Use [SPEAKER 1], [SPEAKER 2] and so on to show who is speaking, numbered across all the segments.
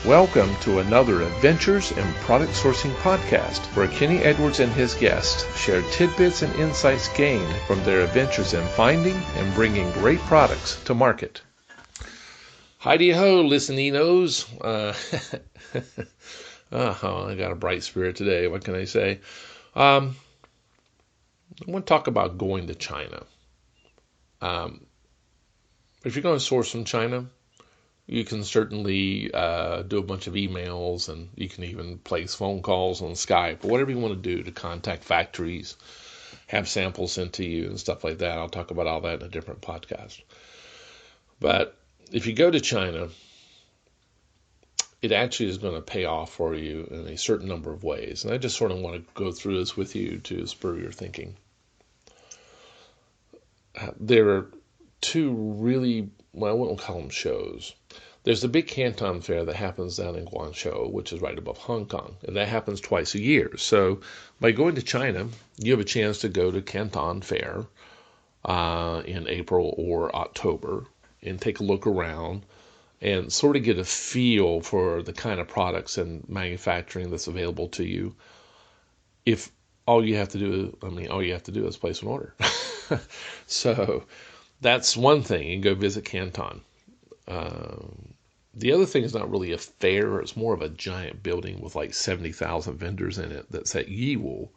[SPEAKER 1] Welcome to another Adventures in Product Sourcing podcast, where Kenny Edwards and his guests share tidbits and insights gained from their adventures in finding and bringing great products to market. Heidi-ho, listeninos. I got a bright spirit today. What can I say? I want to talk about going to China. If you're going to source from China, you can certainly do a bunch of emails, and you can even place phone calls on Skype, or whatever you want to do to contact factories, have samples sent to you and stuff like that. I'll talk about all that in a different podcast. But if you go to China, it actually is going to pay off for you in a certain number of ways. And I just sort of want to go through this with you to spur your thinking. There are two really, well, I wouldn't call them shows. There's the big Canton Fair that happens down in Guangzhou, which is right above Hong Kong, and that happens twice a year. So by going to China, you have a chance to go to Canton Fair in April or October and take a look around and sort of get a feel for the kind of products and manufacturing that's available to you. If all you have to do is place an order. So that's one thing. You can go visit Canton. The other thing is not really a fair. It's more of a giant building with like 70,000 vendors in it. That's at Yiwu,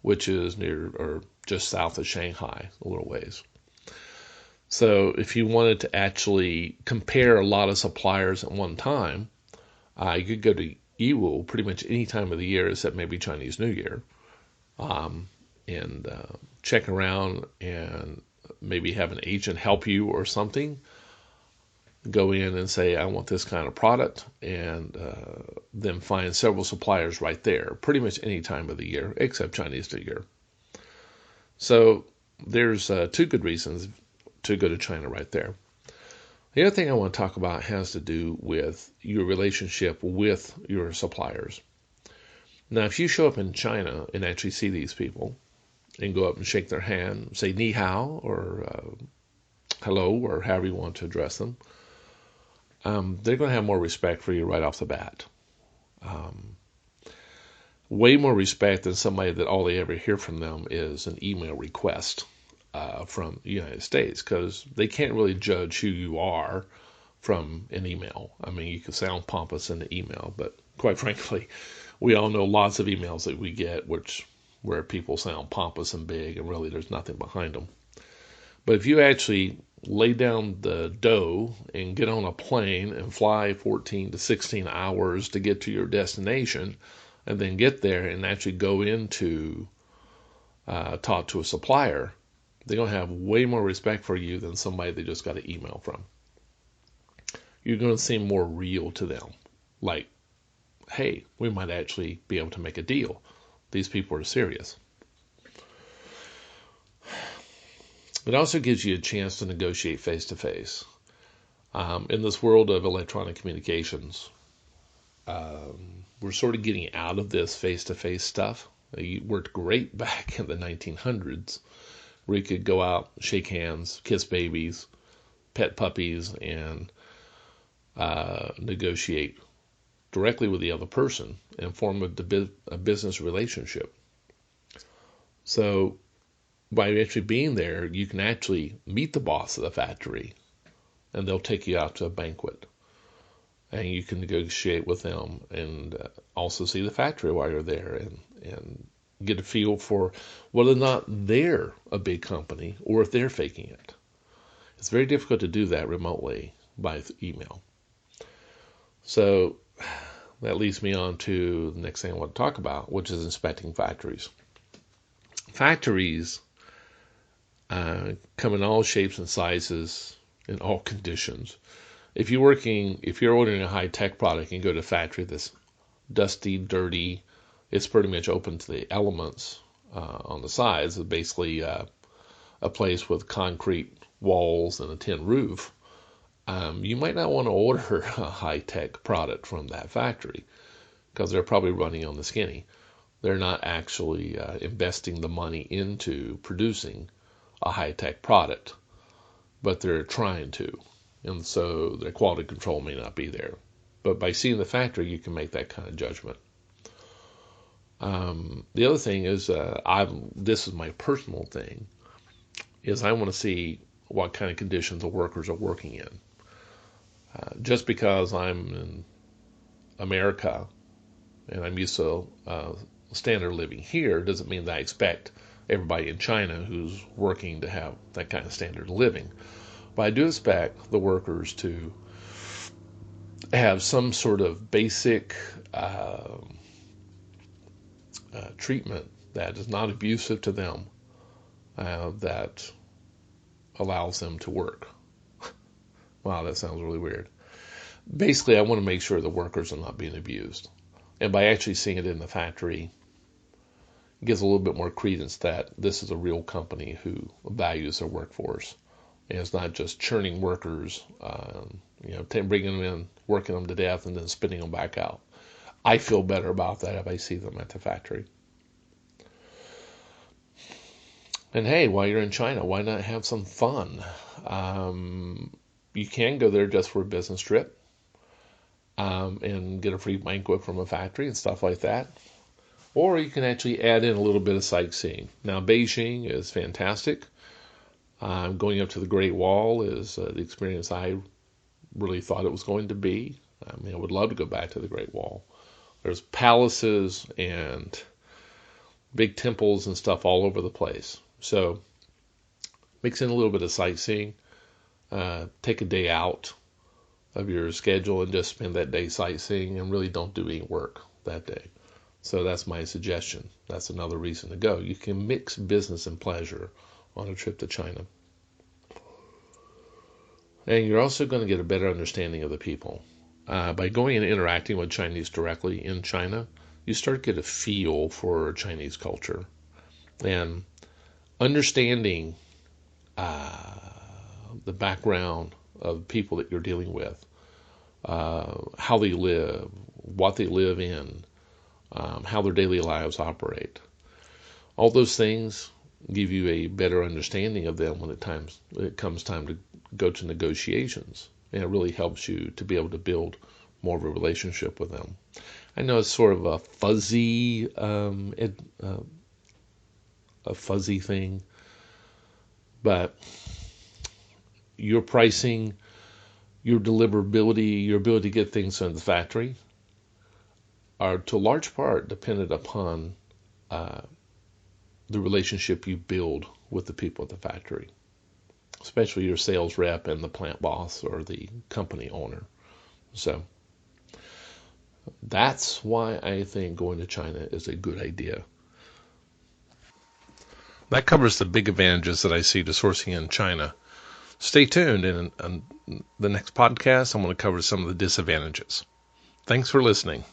[SPEAKER 1] which is near or just south of Shanghai, a little ways. So if you wanted to actually compare a lot of suppliers at one time, you could go to Yiwu pretty much any time of the year except maybe Chinese New Year, and check around and maybe have an agent help you or something. Go in and say, I want this kind of product, and then find several suppliers right there, pretty much any time of the year, except Chinese New Year. So there's two good reasons to go to China right there. The other thing I want to talk about has to do with your relationship with your suppliers. Now, if you show up in China and actually see these people and go up and shake their hand, say ni hao or hello, or however you want to address them, they're going to have more respect for you right off the bat. Way more respect than somebody that all they ever hear from them is an email request from the United States, because they can't really judge who you are from an email. I mean, you can sound pompous in the email, but quite frankly, we all know lots of emails that we get where people sound pompous and big, and really there's nothing behind them. But if you actually lay down the dough and get on a plane and fly 14 to 16 hours to get to your destination, and then get there and actually go into talk to a supplier, they're going to have way more respect for you than somebody they just got an email from. You're going to seem more real to them. Like, hey, we might actually be able to make a deal. These people are serious. It also gives you a chance to negotiate face-to-face. In this world of electronic communications, we're sort of getting out of this face-to-face stuff. It worked great back in the 1900s, where you could go out, shake hands, kiss babies, pet puppies, and negotiate directly with the other person and form a business relationship. So by actually being there, you can actually meet the boss of the factory, and they'll take you out to a banquet, and you can negotiate with them and also see the factory while you're there, and get a feel for whether or not they're a big company or if they're faking it. It's very difficult to do that remotely by email. So that leads me on to the next thing I want to talk about, which is inspecting factories. Factories come in all shapes and sizes, in all conditions. If you're ordering a high-tech product and you go to a factory that's dusty, dirty, it's pretty much open to the elements on the sides. It's basically a place with concrete walls and a tin roof. You might not want to order a high-tech product from that factory, because they're probably running on the skinny. They're not actually investing the money into producing a high-tech product, but they're trying to. And so their quality control may not be there. But by seeing the factory, you can make that kind of judgment. The other thing is, this is my personal thing, is I want to see what kind of conditions the workers are working in. Just because I'm in America and I'm used to standard living here doesn't mean that I expect everybody in China who's working to have that kind of standard of living. But I do expect the workers to have some sort of basic treatment that is not abusive to them, that allows them to work. Wow, that sounds really weird. Basically, I want to make sure the workers are not being abused. And by actually seeing it in the factory, it gives a little bit more credence that this is a real company who values their workforce. And it's not just churning workers, bringing them in, working them to death, and then spitting them back out. I feel better about that if I see them at the factory. And hey, while you're in China, why not have some fun? You can go there just for a business trip, and get a free banquet from a factory and stuff like that. Or you can actually add in a little bit of sightseeing. Now, Beijing is fantastic. Going up to the Great Wall is the experience I really thought it was going to be. I mean, I would love to go back to the Great Wall. There's palaces and big temples and stuff all over the place. So mix in a little bit of sightseeing. Take a day out of your schedule and just spend that day sightseeing, and really don't do any work that day. So that's my suggestion. That's another reason to go. You can mix business and pleasure on a trip to China. And you're also going to get a better understanding of the people. By going and interacting with Chinese directly in China, you start to get a feel for Chinese culture. And understanding the background of people that you're dealing with, how they live, what they live in, how their daily lives operate. All those things give you a better understanding of them when it comes time to go to negotiations. And it really helps you to be able to build more of a relationship with them. I know it's sort of a fuzzy thing, but your pricing, your deliverability, your ability to get things in the factory are to a large part dependent upon the relationship you build with the people at the factory, especially your sales rep and the plant boss or the company owner. So that's why I think going to China is a good idea. That covers the big advantages that I see to sourcing in China. Stay tuned. In the next podcast, I'm going to cover some of the disadvantages. Thanks for listening.